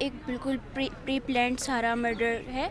ایک بالکل پری پلانڈ سارا مرڈر ہے۔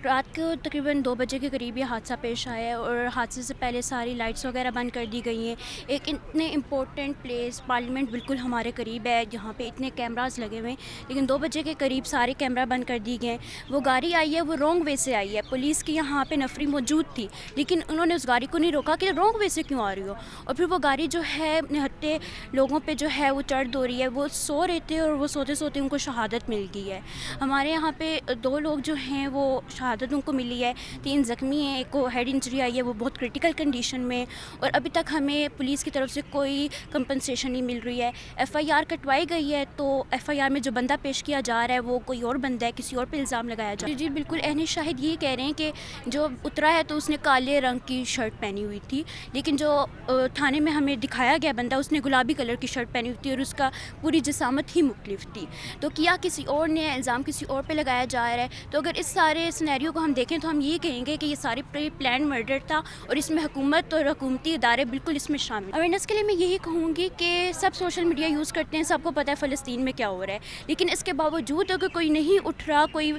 رات کو تقریباً 2 بجے کے قریب یہ حادثہ پیش آیا ہے اور حادثے سے پہلے ساری لائٹس وغیرہ بند کر دی گئی ہیں۔ ایک اتنے امپورٹنٹ پلیس پارلیمنٹ بالکل ہمارے قریب ہے جہاں پہ اتنے کیمراز لگے ہوئے ہیں، لیکن 2 بجے کے قریب سارے کیمرہ بند کر دی گئے ہیں۔ وہ گاڑی آئی ہے وہ رانگ وے سے آئی ہے، پولیس کی یہاں پہ نفری موجود تھی لیکن انہوں نے اس گاڑی کو نہیں روکا کہ رانگ وے سے کیوں آ رہی ہو، اور پھر وہ گاڑی جو ہے نہتے لوگوں پہ جو ہے وہ چڑھ دو رہی ہے۔ وہ سو رہے تھے اور وہ سوتے سوتے ان کو شہادت مل گئی ہے۔ ہمارے یہاں پہ 2 لوگ جو ہیں وہ شہادت ان کو ملی ہے، 3 زخمی ہیں، ایک کو ہیڈ انجری آئی ہے، وہ بہت کرٹیکل کنڈیشن میں، اور ابھی تک ہمیں پولیس کی طرف سے کوئی کمپنسیشن نہیں مل رہی ہے۔ ایف آئی آر کٹوائی گئی ہے تو ایف آئی آر میں جو بندہ پیش کیا جا رہا ہے وہ کوئی اور بندہ ہے، کسی اور پہ الزام لگایا جا رہا ہے۔ جی بالکل، عینی شاہد یہی کہہ رہے ہیں کہ جو اترا ہے تو اس نے کالے رنگ کی شرٹ پہنی ہوئی تھی، لیکن جو تھانے میں ہمیں دکھایا گیا بندہ اس نے گلابی کلر کی شرٹ پہنی ہوئی تھی اور اس کا پوری جسامت ہی مختلف تھی، تو کیا کسی اور نے، الزام کسی اور پہ لگایا جا رہا ہے۔ تو اگر اس سارے سینیریو کو ہم دیکھیں تو ہم یہی کہیں گے کہ یہ ساری پری پلان مرڈر تھا اور اس میں حکومت اور حکومتی ادارے بالکل اس میں شامل۔ اویئرنیس کے لیے میں یہی کہوں گی کہ سب سوشل میڈیا یوز کرتے ہیں، سب کو پتہ ہے فلسطین میں کیا ہو رہا ہے، لیکن اس کے باوجود اگر کوئی نہیں اٹھ رہا، کوئی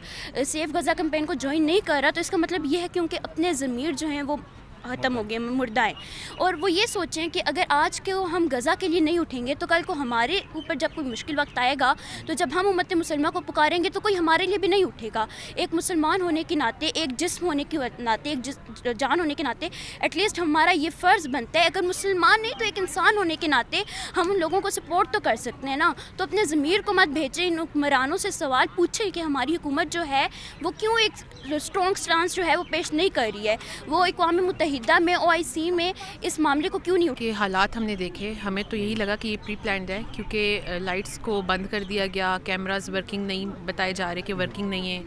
سیف غزہ کمپین کو جوائن نہیں کر رہا، تو اس کا مطلب یہ ہے کیونکہ اپنے ضمیر جو ہیں وہ ختم ہو گئے، مردہ ہیں، اور وہ یہ سوچیں کہ اگر آج کے ہم غزہ کے لیے نہیں اٹھیں گے تو کل کو ہمارے اوپر جب کوئی مشکل وقت آئے گا تو جب ہم امت مسلمہ کو پکاریں گے تو کوئی ہمارے لیے بھی نہیں اٹھے گا۔ ایک مسلمان ہونے کے ناطے، ایک جسم ہونے کے ناطے، ایک جان ہونے کے ناطے ایٹ لیسٹ ہمارا یہ فرض بنتا ہے، اگر مسلمان نہیں تو ایک انسان ہونے کے ناطے ہم ان لوگوں کو سپورٹ تو کر سکتے ہیں نا۔ تو اپنے ضمیر کو مت بھیجیں، ان حکمرانوں سے سوال پوچھیں کہ ہماری حکومت جو ہے وہ کیوں ایک اسٹرانگ سٹانس جو ہے وہ پیش نہیں کر رہی ہے، وہ اقوام متحدہ میں OIC میں اس معاملے کو کیوں نہیں اٹھا۔ کہ حالات ہم نے دیکھے، ہمیں تو یہی لگا کہ یہ پری پلانڈ ہے، کیونکہ لائٹس کو بند کر دیا گیا، کیمراز ورکنگ نہیں بتائے جا رہے کہ ورکنگ نہیں ہیں،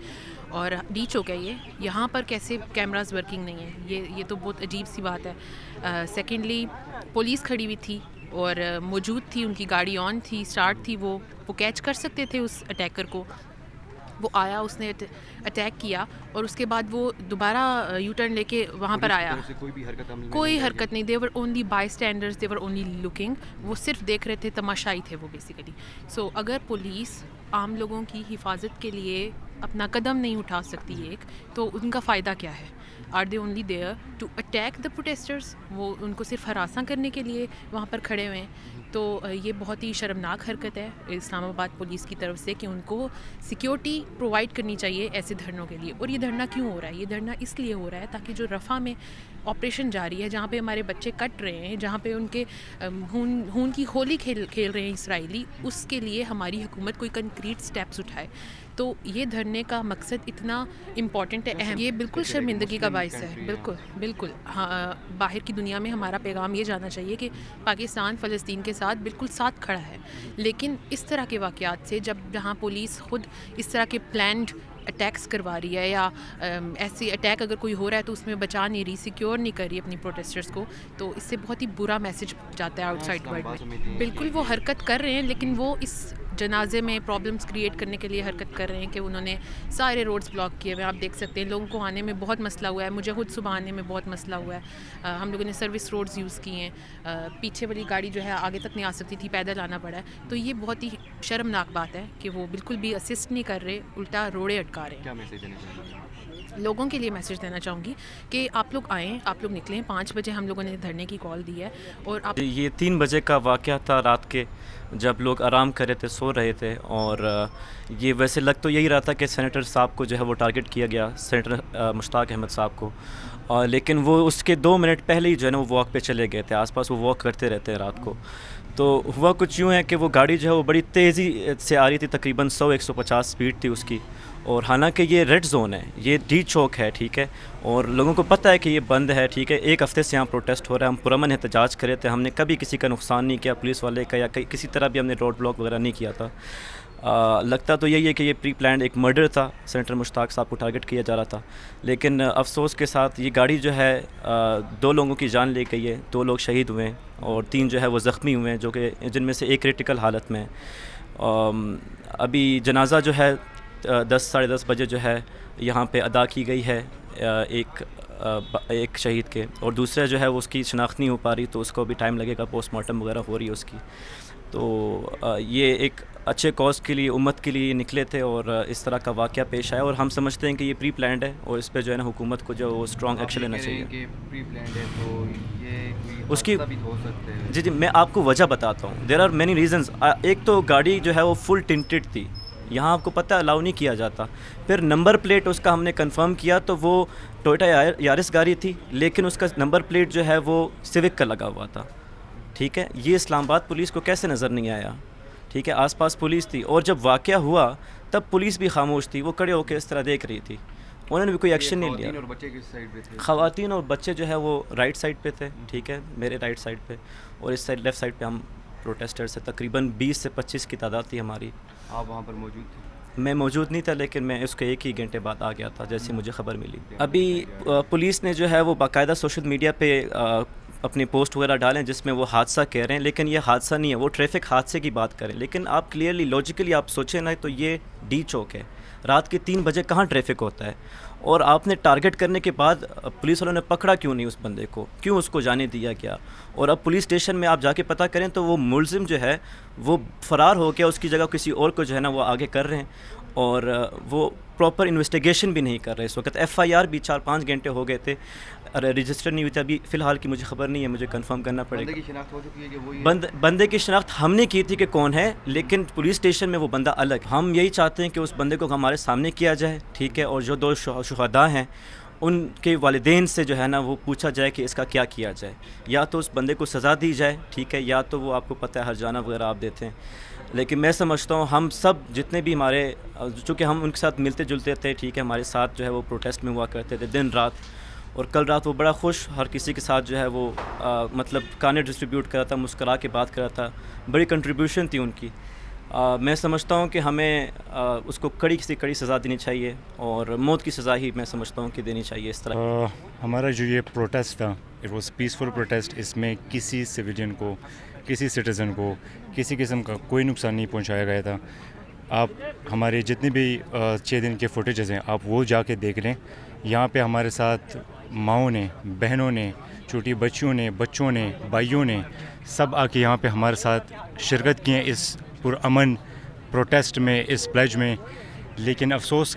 اور ڈیچ ہو گیا یہاں پر کیسے کیمراز ورکنگ نہیں ہیں، یہ تو بہت عجیب سی بات ہے۔ سیکنڈلی پولیس کھڑی ہوئی تھی اور موجود تھی، ان کی گاڑی آن تھی، اسٹارٹ تھی، وہ کیچ کر سکتے تھے اس اٹیکر کو۔ وہ آیا، اس نے اٹیک کیا اور اس کے بعد وہ دوبارہ یو ٹرن لے کے وہاں پر آیا، کوئی حرکت نہیں، they were only bystanders, they were only looking, وہ صرف دیکھ رہے تھے، تماشائی تھے وہ بیسیکلی۔ سو اگر پولیس عام لوگوں کی حفاظت کے لیے اپنا قدم نہیں اٹھا سکتی ایک، تو ان کا فائدہ کیا ہے؟ Are they only there to attack the protesters? وہ ان کو صرف ہراساں کرنے کے لیے وہاں پر کھڑے ہوئے ہیں۔ تو یہ بہت ہی شرمناک حرکت ہے اسلام آباد پولیس کی طرف سے کہ ان کو سیکیورٹی پرووائڈ کرنی چاہیے ایسے دھرنوں کے لیے۔ اور یہ دھرنا کیوں ہو رہا ہے؟ یہ دھرنا اس لیے ہو رہا ہے تاکہ جو رفح میں آپریشن جاری ہے، جہاں پہ ہمارے بچے کٹ رہے ہیں، جہاں پہ ان کے خون کی ہولی کھیل رہے ہیں اسرائیلی، اس کے لیے ہماری حکومت کوئی کنکریٹ سٹیپس اٹھائے۔ تو یہ دھرنے کا مقصد اتنا امپورٹنٹ ہے، اہم، یہ بالکل شرمندگی کا باعث ہے، بالکل ہاں، باہر کی دنیا میں ہمارا پیغام یہ جانا چاہیے کہ پاکستان فلسطین کے ساتھ بالکل ساتھ کھڑا ہے، لیکن اس طرح کے واقعات سے جہاں پولیس خود اس طرح کے پلانڈ اٹیکس کروا رہی ہے، یا ایسی اٹیک اگر کوئی ہو رہا ہے تو اس میں بچا نہیں رہی، سیکیور نہیں کر رہی اپنی پروٹیسٹرز کو، تو اس سے بہت ہی برا میسج جاتا ہے آؤٹ سائڈ ورلڈ میں۔ بالکل وہ حرکت کر رہے ہیں، لیکن وہ اس جنازے میں پرابلمس کریٹ کرنے کے لیے حرکت کر رہے ہیں کہ انہوں نے سارے روڈز بلاک کیے ہوئے ہیں۔ آپ دیکھ سکتے ہیں لوگوں کو آنے میں بہت مسئلہ ہوا ہے، مجھے خود صبح آنے میں بہت مسئلہ ہوا ہے۔ ہم لوگوں نے سروس روڈز یوز کیے ہیں، پیچھے والی گاڑی جو ہے آگے تک نہیں آ سکتی تھی، پیدل آنا پڑا ہے۔ تو یہ بہت ہی شرمناک بات ہے کہ وہ بالکل بھی اسسٹ نہیں کر رہے، الٹا روڑے اٹکا رہے ہیں۔ لوگوں کے لیے میسج دینا چاہوں گی کہ آپ لوگ آئیں، آپ لوگ نکلیں۔ 5 بجے ہم لوگوں نے دھرنے کی کال دی ہے، اور آپ یہ 3 بجے کا واقعہ تھا رات کے، جب لوگ آرام کر رہے تھے، سو رہے تھے، اور یہ ویسے لگ تو یہی رہا تھا کہ سینیٹر صاحب کو جو ہے وہ ٹارگٹ کیا گیا، سینیٹر مشتاق احمد صاحب کو، لیکن وہ اس کے 2 منٹ پہلے ہی جو ہے نا وہ واک پہ چلے گئے تھے، آس پاس وہ واک کرتے رہتے ہیں رات کو۔ تو ہوا کچھ یوں ہے کہ وہ گاڑی جو ہے وہ بڑی تیزی سے آ رہی تھی، تقریباً 100-150 سپیڈ تھی اس کی، اور حالانکہ یہ ریڈ زون ہے، یہ ڈی چوک ہے، ٹھیک ہے، اور لوگوں کو پتہ ہے کہ یہ بند ہے، ٹھیک ہے، 1 ہفتے سے یہاں پروٹیسٹ ہو رہا ہے، ہم پرامن احتجاج کرے تھے، ہم نے کبھی کسی کا نقصان نہیں کیا، پولیس والے کا یا کسی طرح بھی ہم نے روڈ بلاک وغیرہ نہیں کیا تھا۔ لگتا تو یہی ہے کہ یہ پری پلانڈ ایک مرڈر تھا، سینیٹر مشتاق صاحب کو ٹارگٹ کیا جا رہا تھا، لیکن افسوس کے ساتھ یہ گاڑی جو ہے 2 لوگوں کی جان لے گئی ہے، 2 لوگ شہید ہوئے ہیں اور 3 جو ہے وہ زخمی ہوئے ہیں، جو کہ جن میں سے ایک کرٹیکل حالت میں ہے۔ ابھی جنازہ جو ہے 10-10:30 بجے جو ہے یہاں پہ ادا کی گئی ہے ایک شہید کے، اور دوسرے جو ہے وہ اس کی شناخت نہیں ہو پا رہی، تو اس کو بھی ٹائم لگے گا، پوسٹ مارٹم وغیرہ ہو رہی ہے اس کی۔ تو یہ ایک اچھے کاز کے لیے، امت کے لیے نکلے تھے اور اس طرح کا واقعہ پیش آیا، اور ہم سمجھتے ہیں کہ یہ پری پلانڈ ہے اور اس پہ جو ہے نا حکومت کو جو اسٹرانگ ایکشن لینا چاہیے. کہ پری پلانڈ ہے تو یہ کوئی اس کی حادثہ بھی ہو سکتے ہیں. جی میں آپ کو وجہ بتاتا ہوں. There are many reasons. ایک تو گاڑی جو ہے وہ فل ٹنٹڈ تھی، یہاں آپ کو پتہ ہے الاؤ نہیں کیا جاتا. پھر نمبر پلیٹ اس کا ہم نے کنفرم کیا تو وہ ٹویوٹا یارس گاڑی تھی، لیکن اس کا نمبر پلیٹ جو ہے وہ سیوک کا لگا ہوا تھا. ٹھیک ہے، یہ اسلام آباد پولیس کو کیسے نظر نہیں آیا؟ ٹھیک ہے، آس پاس پولیس تھی، اور جب واقعہ ہوا تب پولیس بھی خاموش تھی، وہ کھڑے ہو کے اس طرح دیکھ رہی تھی، انہوں نے بھی کوئی ایکشن نہیں لیا. خواتین اور بچے کس سائڈ پہ تھے؟ خواتین اور بچے جو ہے وہ رائٹ سائڈ پہ تھے. ٹھیک ہے، میرے رائٹ سائڈ پہ، اور اس سائڈ لیفٹ سائڈ پہ ہم پروٹیسٹر سے تقریباً 20 سے 25 کی تعداد تھی ہماری. آپ وہاں پر موجود تھے؟ میں موجود نہیں تھا، لیکن میں اس کے 1 ہی گھنٹے بعد آ گیا تھا جیسے مجھے خبر ملی. ابھی پولیس نے جو ہے وہ باقاعدہ سوشل میڈیا پہ اپنی پوسٹ وغیرہ ڈالیں جس میں وہ حادثہ کہہ رہے ہیں، لیکن یہ حادثہ نہیں ہے، وہ ٹریفک حادثے کی بات کریں. لیکن آپ کلیئرلی لاجیکلی آپ سوچیں نا تو یہ ڈی چوک ہے، رات کے 3 بجے کہاں ٹریفک ہوتا ہے؟ اور آپ نے ٹارگٹ کرنے کے بعد پولیس والوں نے پکڑا کیوں نہیں اس بندے کو؟ کیوں اس کو جانے دیا گیا؟ اور اب پولیس اسٹیشن میں آپ جا کے پتہ کریں تو وہ ملزم جو ہے وہ فرار ہو گیا، اس کی جگہ کسی اور کو جو ہے نا وہ آگے کر رہے ہیں، اور وہ پراپر انویسٹیگیشن بھی نہیں کر رہے اس وقت. ایف آئی آر بھی 4-5 گھنٹے ہو گئے تھے، رجسٹر نہیں ہوئی تھی. ابھی فی الحال کی مجھے خبر نہیں ہے، مجھے کنفرم کرنا پڑے بندے گا. کی شناخت ہو چکی ہے کہ وہ بندے کی شناخت ہم نے کی تھی کہ کون ہے، لیکن پولیس اسٹیشن میں وہ بندہ الگ. ہم یہی چاہتے ہیں کہ اس بندے کو ہمارے سامنے کیا جائے. ٹھیک ہے، اور جو 2 شہداء ہیں ان کے والدین سے جو ہے نا وہ پوچھا جائے کہ اس کا کیا کیا جائے. یا تو اس بندے کو سزا دی جائے، ٹھیک ہے، یا تو وہ آپ کو پتہ ہے ہرجانہ وغیرہ آپ دیتے ہیں. لیکن میں سمجھتا ہوں ہم سب جتنے بھی ہمارے، چونکہ ہم ان کے ساتھ ملتے جلتے تھے، ٹھیک ہے، ہمارے ساتھ جو ہے وہ پروٹیسٹ میں ہوا کرتے تھے دن رات. اور کل رات وہ بڑا خوش ہر کسی کے ساتھ جو ہے وہ مطلب کانے ڈسٹریبیوٹ کرا تھا، مسکرا کے بات کرا تھا. بڑی کنٹریبیوشن تھی ان کی. میں سمجھتا ہوں کہ ہمیں اس کو کڑی سے کڑی سزا دینی چاہیے، اور موت کی سزا ہی میں سمجھتا ہوں کہ دینی چاہیے اس طرح. ہمارا جو یہ پروٹیسٹ تھا، اٹ واز پیسفل پروٹیسٹ. اس میں کسی سویلین کو، کسی سٹیزن کو کسی قسم کا کوئی نقصان نہیں پہنچایا گیا تھا. آپ ہمارے جتنے بھی 6 دن کے فوٹیجز ہیں آپ وہ جا کے دیکھ لیں. یہاں پہ ہمارے ساتھ ماؤں نے، بہنوں نے، چھوٹی بچیوں نے، بچوں نے، بھائیوں نے سب آ کے یہاں پہ ہمارے ساتھ شرکت کی ہیں اس پرامن پروٹیسٹ میں، اس پلیج میں. لیکن افسوس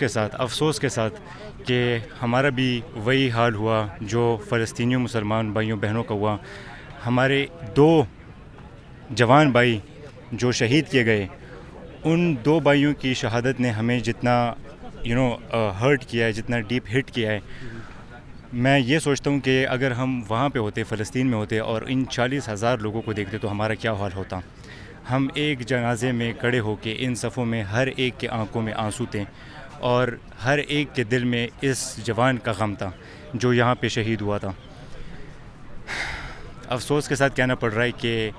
کے ساتھ کہ ہمارا بھی وہی حال ہوا جو فلسطینیوں مسلمان بھائیوں بہنوں کا ہوا. ہمارے 2 جوان بھائی جو شہید کیے گئے، ان 2 بھائیوں کی شہادت نے ہمیں جتنا ہرٹ کیا ہے، جتنا ڈیپ ہٹ کیا ہے. میں یہ سوچتا ہوں کہ اگر ہم وہاں پہ ہوتے، فلسطین میں ہوتے، اور ان 40,000 لوگوں کو دیکھتے تو ہمارا کیا حال ہوتا. ہم ایک جنازے میں کھڑے ہو کے ان صفوں میں ہر ایک کے آنکھوں میں آنسو تھے، اور ہر ایک کے دل میں اس جوان کا غم تھا جو یہاں پہ شہید ہوا تھا. افسوس کے ساتھ کہنا پڑ رہا ہے کہ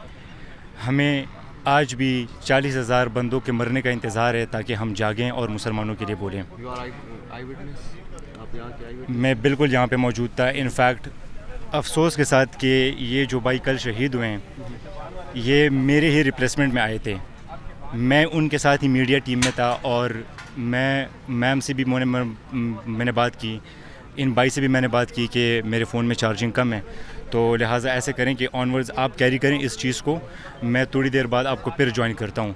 ہمیں آج بھی 40,000 بندوں کے مرنے کا انتظار ہے تاکہ ہم جاگیں اور مسلمانوں کے لیے بولیں. میں بالکل یہاں پہ موجود تھا. انفیکٹ افسوس کے ساتھ کہ یہ جو بھائی کل شہید ہوئے ہیں یہ میرے ہی ریپلیسمنٹ میں آئے تھے. میں ان کے ساتھ ہی میڈیا ٹیم میں تھا، اور میں میم سے بھی میں نے بات کی، ان بھائی سے بھی میں نے بات کی کہ میرے فون میں چارجنگ کم ہے، تو لہٰذا ایسے کریں کہ آنورڈز آپ کیری کریں اس چیز کو، میں تھوڑی دیر بعد آپ کو پھر جوائن کرتا ہوں.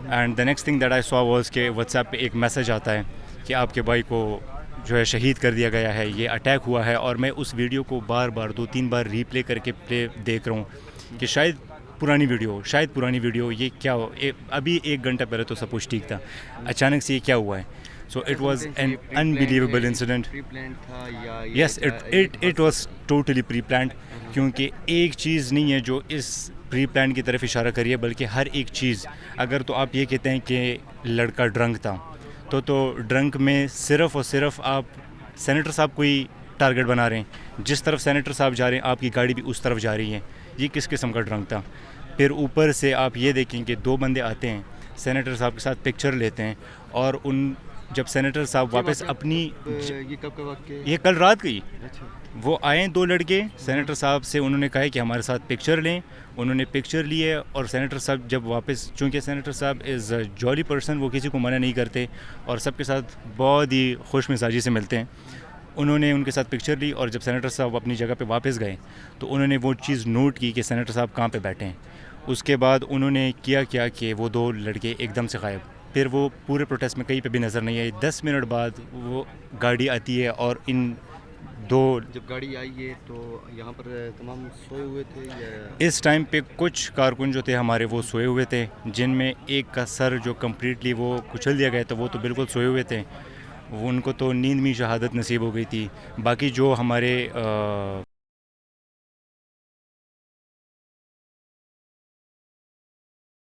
And the next thing that I so was کہ واٹس ایپ پہ ایک میسیج آتا ہے کہ آپ کے بھائی کو جو ہے شہید کر دیا گیا ہے، یہ اٹیک ہوا ہے. اور میں اس ویڈیو کو بار 2-3 بار ریپلے کر کے دیکھ رہا ہوں کہ شاید پرانی ویڈیو یہ کیا ہو. ابھی 1 گھنٹہ پہلے تو سب کچھ ٹھیک تھا، اچانک سے یہ کیا ہوا ہے. So it was an unbelievable incident. Yes it was totally pre planned, کیونکہ ایک چیز نہیں ہے جو اس پری پلان کی طرف اشارہ کریے، بلکہ ہر ایک چیز. اگر تو آپ یہ کہتے ہیں کہ لڑکا ڈرنک تھا تو ڈرنک میں صرف اور صرف آپ سینیٹر صاحب کو ہی ٹارگٹ بنا رہے ہیں. جس طرف سینیٹر صاحب جا رہے ہیں آپ کی گاڑی بھی اس طرف جا رہی ہے. یہ کس قسم کا ڈرنک تھا؟ پھر اوپر سے آپ یہ دیکھیں کہ 2 بندے آتے ہیں، سینیٹر صاحب کے ساتھ پکچر لیتے ہیں، اور جب سینیٹر صاحب واپس اپنی یہ کل رات گئی، وہ آئے 2 لڑکے سینیٹر صاحب سے، انہوں نے کہا کہ ہمارے ساتھ پکچر لیں. انہوں نے پکچر لیے، اور سینیٹر صاحب جب واپس، چونکہ سینیٹر صاحب از اے جولی پرسن، وہ کسی کو منع نہیں کرتے اور سب کے ساتھ بہت ہی خوش مزاجی سے ملتے ہیں. انہوں نے ان کے ساتھ پکچر لی، اور جب سینیٹر صاحب اپنی جگہ پہ واپس گئے تو انہوں نے وہ چیز نوٹ کی کہ سینیٹر صاحب کہاں پہ بیٹھے ہیں. اس کے بعد انہوں نے کیا کہ وہ 2 لڑکے ایک دم سے غائب. پھر وہ پورے پروٹیسٹ میں کہیں پہ بھی نظر نہیں آئی. 10 منٹ بعد وہ گاڑی آتی ہے اور ان 2 جب گاڑی آئی ہے تو یہاں پر تمام سوئے ہوئے تھے یا اس ٹائم پہ کچھ کارکن جو تھے ہمارے وہ سوئے ہوئے تھے, جن میں ایک کا سر جو کمپلیٹلی وہ کچل دیا گیا تھا, وہ تو بالکل سوئے ہوئے تھے, ان کو تو نیند میں شہادت نصیب ہو گئی تھی. باقی جو ہمارے